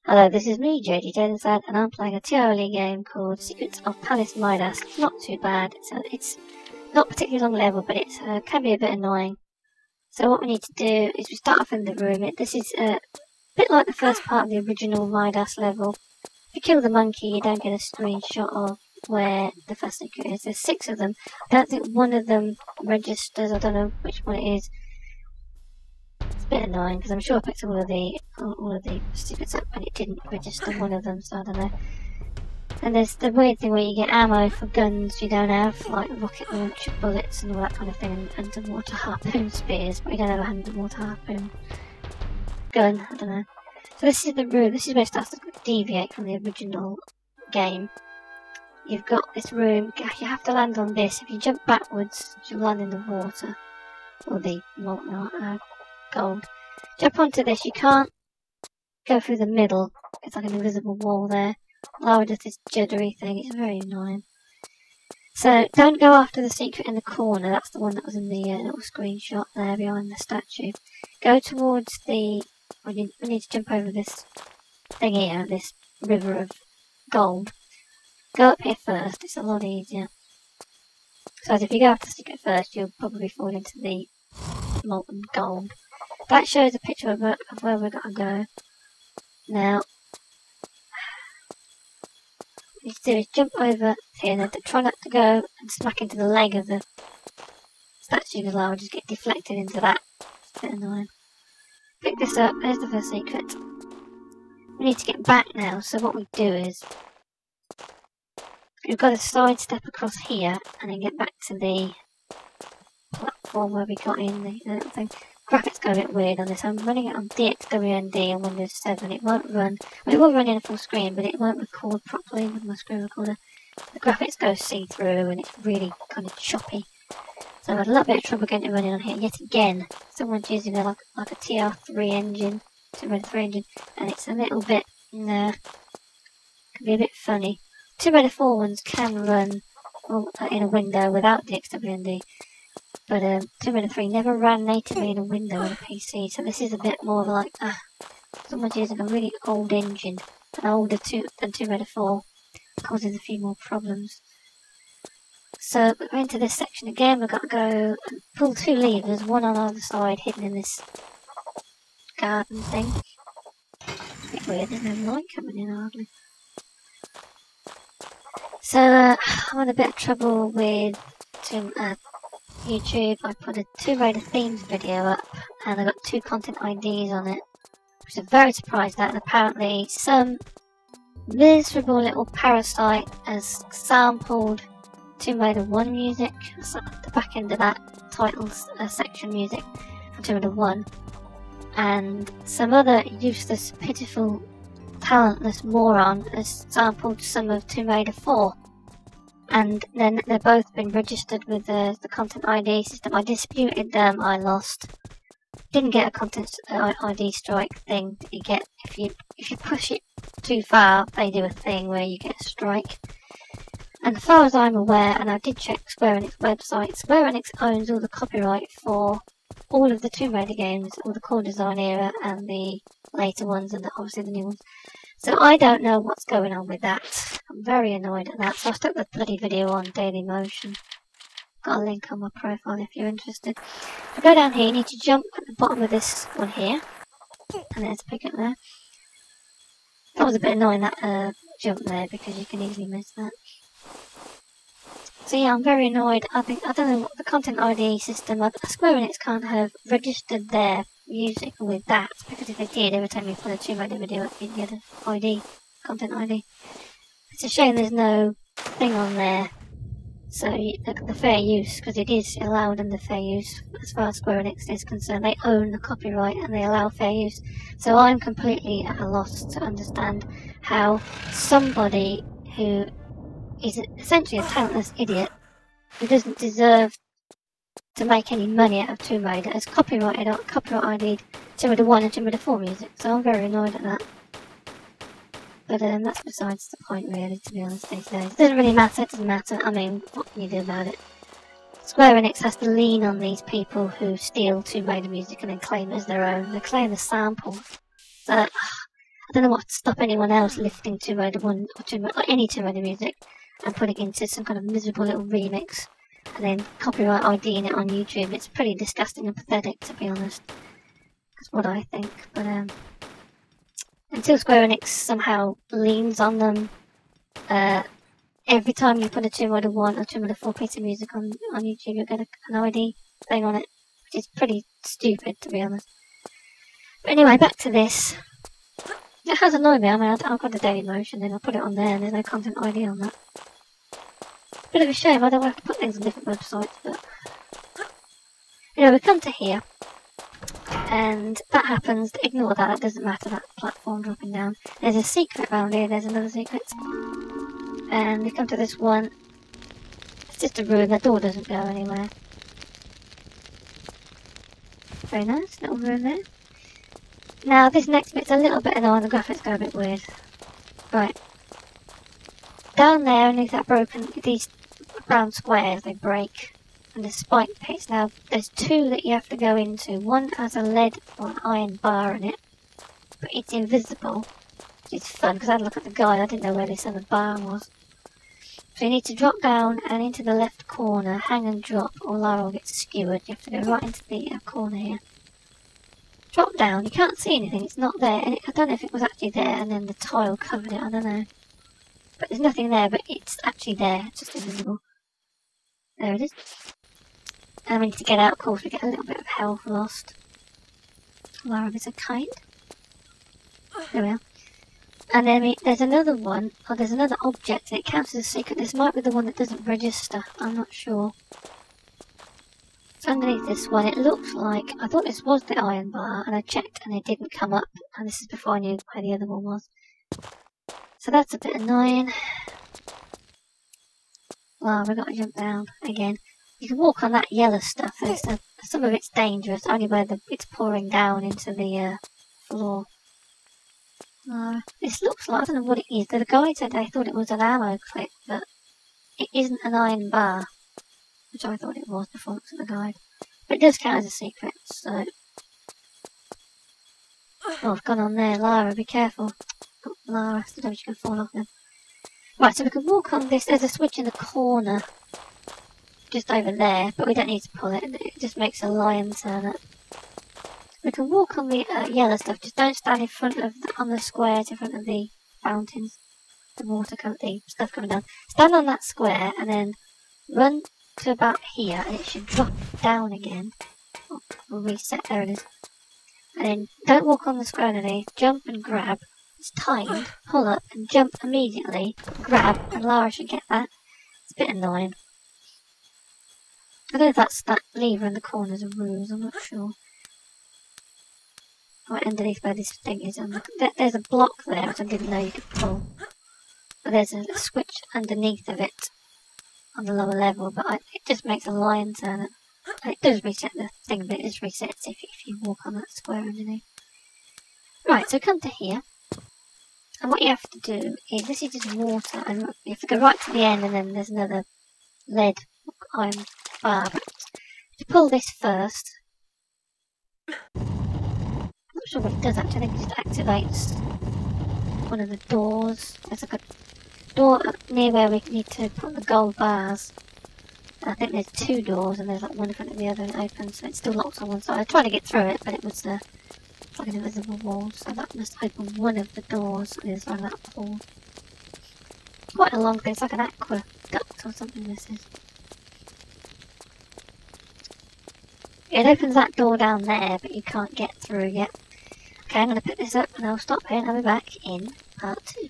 Hello, this is me, JD Deadenside, and I'm playing a TRLE game called Secrets of Palace Midas. It's not too bad. It's not particularly long level, but it can be a bit annoying. So what we need to do is we start off in the room. This is a bit like the first part of the original Midas level. If you kill the monkey, you don't get a screenshot of where the first secret is. There's 6 of them. I don't think one of them registers. I don't know which one it is. It's a bit annoying because I'm sure I picked all of the secrets up and it didn't register one of them, so I don't know. And there's the weird thing where you get ammo for guns you don't have, like rocket launcher bullets and all that kind of thing, and underwater harpoon spears, but you don't have a underwater harpoon gun, I don't know. So this is the room. This is where it starts to deviate from the original game. You've got this room. You have to land on this. If you jump backwards, you'll land in the water, or the molten gold. Jump onto this. You can't go through the middle. It's like an invisible wall there. Lara does this juddery thing. It's very annoying. So don't go after the secret in the corner. That's the one that was in the little screenshot there behind the statue. Go towards the. We need to jump over this thing here, this river of gold. Go up here first. It's a lot easier. So if you go after the secret first, you'll probably fall into the molten gold. That shows a picture of where we're going to go. Now, what you need to do is jump over here and then try not to go and smack into the leg of the statue because I'll just get deflected into that. It's a bit annoying. Pick this up. There's the first secret. We need to get back now, so what we do is we've got to sidestep across here and then get back to the platform where we got in the little thing. Graphics go a bit weird on this. I'm running it on DXWND on Windows 7. It won't run. Well, it will run in a full screen, but it won't record properly with my screen recorder. The graphics go see-through and it's really kind of choppy. So I had a little bit of trouble getting it running on here yet again. Someone's using like a TR3 engine, Tomb Raider 3 engine, and it's a little bit, can be a bit funny. Tomb Raider 4 ones can run in a window without DXWND. But Tomb Raider 3 never ran natively in a window on a PC, so this is a bit more like, someone's using a really old engine, and older than Tomb Raider 4, causes a few more problems. So we're into this section again. We've got to go and pull 2 levers, one on either side, hidden in this garden thing. It's a bit weird, there's no light coming in hardly. So I'm having a bit of trouble with YouTube. I put a Tomb Raider themes video up and I got 2 content IDs on it, which I'm very surprised at. And apparently some miserable little parasite has sampled Tomb Raider 1 music, so the back end of that titles section music from Tomb Raider 1, and some other useless, pitiful, talentless moron has sampled some of Tomb Raider 4. And then they've both been registered with the content ID system. I disputed them, I lost. Didn't get a content ID strike thing that you get if you push it too far. They do a thing where you get a strike. And as far as I'm aware, and I did check Square Enix website, Square Enix owns all the copyright for all of the Tomb Raider games, all the core design era and the later ones and obviously the new ones. So I don't know what's going on with that. I'm very annoyed at that. So I stuck the bloody video on Daily Motion. Got a link on my profile if you're interested. So go down here, you need to jump at the bottom of this one here. And there's a pick up there. That was a bit annoying, that jump there, because you can easily miss that. So yeah, I'm very annoyed. I don't know what the content ID system, Square Enix can't have registered their music with that, because if they did, every time you put a Tomb Raider video up, you'd get an ID, content ID. It's a shame there's no thing on there. So the fair use, because it is allowed under fair use as far as Square Enix is concerned. They own the copyright and they allow fair use. So I'm completely at a loss to understand how somebody who is essentially a talentless idiot who doesn't deserve to make any money out of Tomb Raider has copyright ID'd Tomb Raider 1 and Tomb Raider 4 music, so I'm very annoyed at that. But that's besides the point really, to be honest these days. It doesn't really matter, it doesn't matter, I mean, what can you do about it? Square Enix has to lean on these people who steal Tomb Raider music and then claim it as their own. They claim the sample. So, I don't know what to stop anyone else lifting 201 or any 200 music and putting it into some kind of miserable little remix and then copyright IDing it on YouTube. It's pretty disgusting and pathetic, to be honest. That's what I think. But until Square Enix somehow leans on them, every time you put a 201 or 204 piece of music on YouTube, you'll get an ID thing on it, which is pretty stupid, to be honest. But anyway, back to this. It has annoyed me. I mean, I've got the Daily Motion, then I'll put it on there, and there's no content ID on that. Bit of a shame. I don't have to put things on different websites, but we come to here, and that happens. Ignore that. It doesn't matter. That platform dropping down. There's a secret around here. There's another secret, and we come to this one. It's just a room. The door doesn't go anywhere. Very nice little room there. Now, this next bit's a little bit annoying, the graphics go a bit weird. Right. Down there, underneath that broken, these brown squares, they break. And there's spike pits. Now, there's two that you have to go into. One has a lead or an iron bar in it, but it's invisible. It's fun, because I had a look at the guide, I didn't know where this other bar was. So you need to drop down and into the left corner, hang and drop, or Lara will get skewered. You have to go right into the corner here. Drop down, you can't see anything, it's not there, and I don't know if it was actually there and then the tile covered it, I don't know. But there's nothing there, but it's actually there, it's just invisible. There it is. And we need to get out, of course, we get a little bit of health lost. Lara is a kind. There we are. And then there's another one, or there's another object, and it counts as a secret. This might be the one that doesn't register, I'm not sure. Underneath this one, it looks like, I thought this was the iron bar, and I checked and it didn't come up, and this is before I knew where the other one was. So that's a bit annoying. Well, we've got to jump down again. You can walk on that yellow stuff, and some of it's dangerous, only where it's pouring down into the floor. This looks like, I don't know what it is. The guide said they thought it was an ammo clip, but it isn't an iron bar. Which I thought it was before I looked at the guide. But it does count as a secret, so... Oh, I've gone on there. Lara, be careful. Oh, Lara, I don't know if you can fall off then. Right, so we can walk on this. There's a switch in the corner. Just over there, but we don't need to pull it. It just makes a lion turn up. We can walk on the yellow stuff. Just don't stand in front of on the squares in front of the fountains. The water, the stuff coming down. Stand on that square and then run to about here, and it should drop down again. Oh, we'll reset, there it is. And then don't walk on the square underneath, jump and grab. It's timed, pull up and jump immediately, grab, and Lara should get that. It's a bit annoying. I don't know if that's that lever in the corner's a ruse, I'm not sure. Right underneath where this thing is, there's a block there which I didn't know you could pull. But there's a switch underneath of it. On the lower level, but it just makes a lion turn it. And it does reset the thing, but it just resets if you walk on that square underneath. Right, so come to here. And what you have to do is, this is just water, and you have to go right to the end, and then there's another lead iron bar. But to pull this first, I'm not sure what it does actually, I think it just activates one of the doors. There's like a door near where we need to put the gold bars. And I think there's two doors and there's like one in front of the other and it opens, so it still locks on one side. I tried to get through it, but it was like an invisible wall, so that must open one of the doors on the other side of that pool. Quite a long thing, it's like an aqueduct or something this is. It opens that door down there, but you can't get through yet. Okay, I'm going to put this up and I'll stop here and I'll be back in part 2.